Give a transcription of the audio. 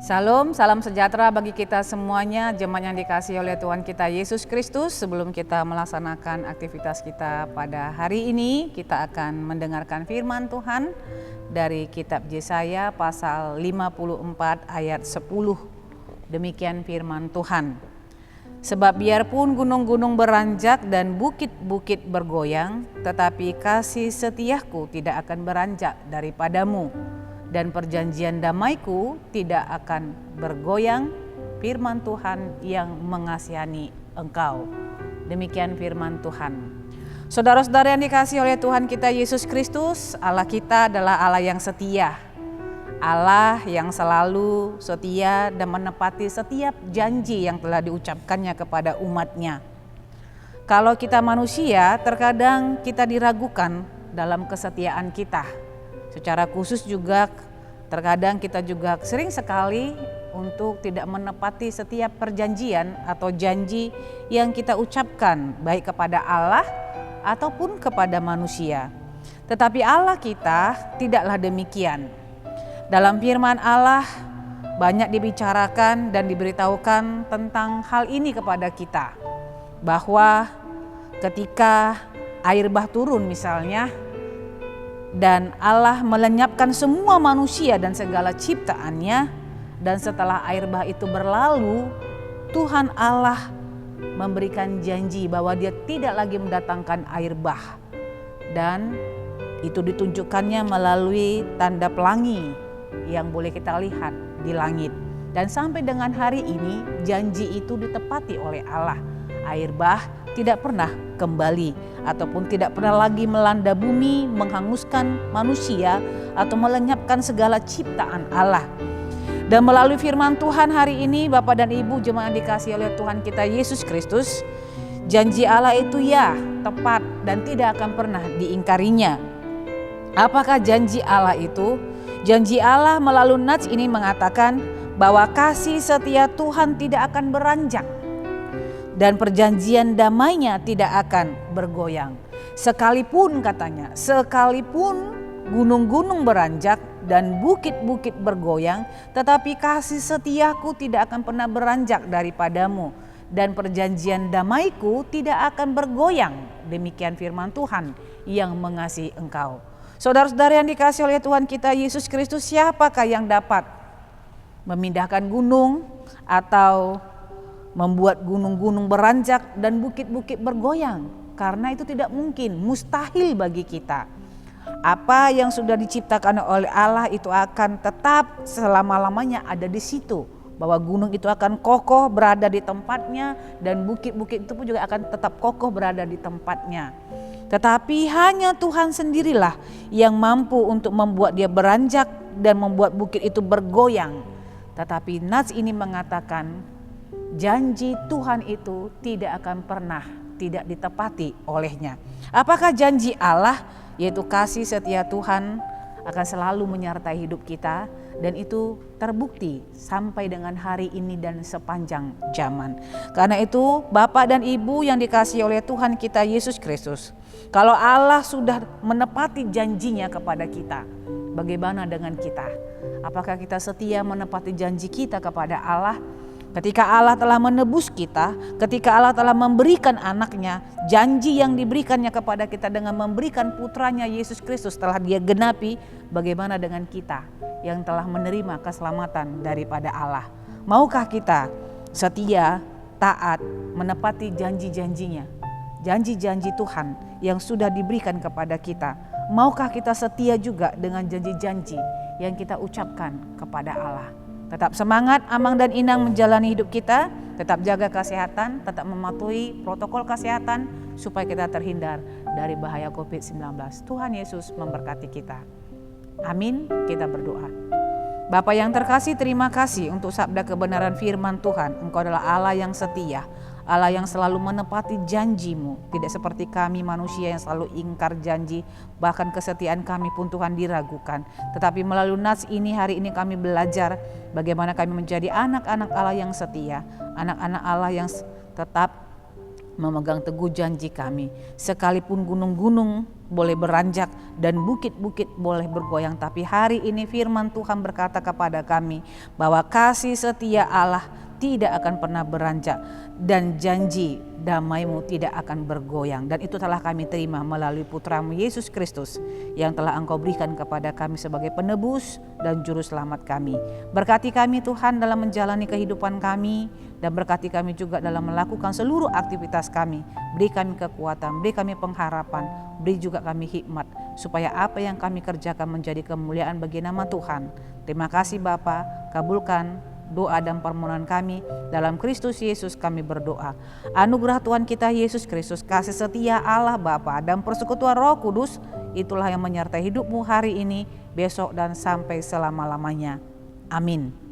Salam sejahtera bagi kita semuanya, jemaat yang dikasihi oleh Tuhan kita Yesus Kristus. Sebelum kita melaksanakan aktivitas kita pada hari ini, kita akan mendengarkan firman Tuhan dari kitab Yesaya pasal 54 ayat 10. Demikian firman Tuhan. Sebab biarpun gunung-gunung beranjak dan bukit-bukit bergoyang, tetapi kasih setiaku tidak akan beranjak daripadamu. Dan perjanjian damaiku tidak akan bergoyang, firman Tuhan yang mengasihani engkau. Demikian firman Tuhan. Saudara-saudara yang dikasihi oleh Tuhan kita Yesus Kristus, Allah kita adalah Allah yang setia. Allah yang selalu setia dan menepati setiap janji yang telah diucapkannya kepada umatnya. Kalau kita manusia, terkadang kita diragukan dalam kesetiaan kita. Secara khusus juga terkadang kita juga sering sekali untuk tidak menepati setiap perjanjian atau janji yang kita ucapkan baik kepada Allah ataupun kepada manusia. Tetapi Allah kita tidaklah demikian. Dalam firman Allah banyak dibicarakan dan diberitahukan tentang hal ini kepada kita. Bahwa ketika air bah turun misalnya, dan Allah melenyapkan semua manusia dan segala ciptaannya, dan setelah air bah itu berlalu, Tuhan Allah memberikan janji bahwa Dia tidak lagi mendatangkan air bah, dan itu ditunjukkannya melalui tanda pelangi yang boleh kita lihat di langit. Dan sampai dengan hari ini janji itu ditepati oleh Allah. Air bah tidak pernah kembali ataupun tidak pernah lagi melanda bumi, menghanguskan manusia atau melenyapkan segala ciptaan Allah. Dan melalui firman Tuhan hari ini, Bapak dan Ibu jemaat yang dikasihi oleh Tuhan kita Yesus Kristus, janji Allah itu ya tepat dan tidak akan pernah diingkarinya. Apakah janji Allah itu? Janji Allah melalui nats ini mengatakan bahwa kasih setia Tuhan tidak akan beranjak. Dan perjanjian damainya tidak akan bergoyang. Sekalipun katanya, sekalipun gunung-gunung beranjak dan bukit-bukit bergoyang, tetapi kasih setiaku tidak akan pernah beranjak daripadamu. Dan perjanjian damaiku tidak akan bergoyang. Demikian firman Tuhan yang mengasihi engkau. Saudara-saudara yang dikasihi oleh Tuhan kita Yesus Kristus, siapakah yang dapat memindahkan gunung atau membuat gunung-gunung beranjak dan bukit-bukit bergoyang? Karena itu tidak mungkin, mustahil bagi kita. Apa yang sudah diciptakan oleh Allah itu akan tetap selama-lamanya ada di situ. Bahwa gunung itu akan kokoh berada di tempatnya dan bukit-bukit itu pun juga akan tetap kokoh berada di tempatnya. Tetapi hanya Tuhan sendirilah yang mampu untuk membuat dia beranjak dan membuat bukit itu bergoyang. Tetapi nats ini mengatakan janji Tuhan itu tidak akan pernah tidak ditepati olehnya. Apakah janji Allah? Yaitu kasih setia Tuhan akan selalu menyertai hidup kita, dan itu terbukti sampai dengan hari ini dan sepanjang zaman. Karena itu Bapak dan Ibu yang dikasihi oleh Tuhan kita Yesus Kristus, kalau Allah sudah menepati janjinya kepada kita, bagaimana dengan kita? Apakah kita setia menepati janji kita kepada Allah? Ketika Allah telah menebus kita, ketika Allah telah memberikan anaknya, janji yang diberikannya kepada kita dengan memberikan putranya Yesus Kristus telah dia genapi, bagaimana dengan kita yang telah menerima keselamatan daripada Allah? Maukah kita setia, taat, menepati janji-janjinya, janji-janji Tuhan yang sudah diberikan kepada kita? Maukah kita setia juga dengan janji-janji yang kita ucapkan kepada Allah? Tetap semangat, amang dan inang menjalani hidup kita, tetap jaga kesehatan, tetap mematuhi protokol kesehatan supaya kita terhindar dari bahaya COVID-19. Tuhan Yesus memberkati kita. Amin, kita berdoa. Bapa yang terkasih, terima kasih untuk sabda kebenaran firman Tuhan. Engkau adalah Allah yang setia, Allah yang selalu menepati janjimu. Tidak seperti kami manusia yang selalu ingkar janji, bahkan kesetiaan kami pun Tuhan diragukan. Tetapi melalui nats ini hari ini kami belajar bagaimana kami menjadi anak-anak Allah yang setia, anak-anak Allah yang tetap memegang teguh janji kami. Sekalipun gunung-gunung boleh beranjak dan bukit-bukit boleh bergoyang, tapi hari ini firman Tuhan berkata kepada kami bahwa kasih setia Allah tidak akan pernah beranjak dan janji damai-Mu tidak akan bergoyang. Dan itu telah kami terima melalui Putra-Mu Yesus Kristus yang telah Engkau berikan kepada kami sebagai penebus dan juru selamat kami. Berkati kami Tuhan dalam menjalani kehidupan kami, dan berkati kami juga dalam melakukan seluruh aktivitas kami. Beri kami kekuatan, beri kami pengharapan, beri juga kami hikmat, supaya apa yang kami kerjakan menjadi kemuliaan bagi nama Tuhan. Terima kasih Bapa, kabulkan doa dan permohonan kami. Dalam Kristus Yesus kami berdoa. Anugerah Tuhan kita Yesus Kristus, kasih setia Allah Bapa dan persekutuan Roh Kudus, itulah yang menyertai hidupmu hari ini, besok, dan sampai selama-lamanya. Amin.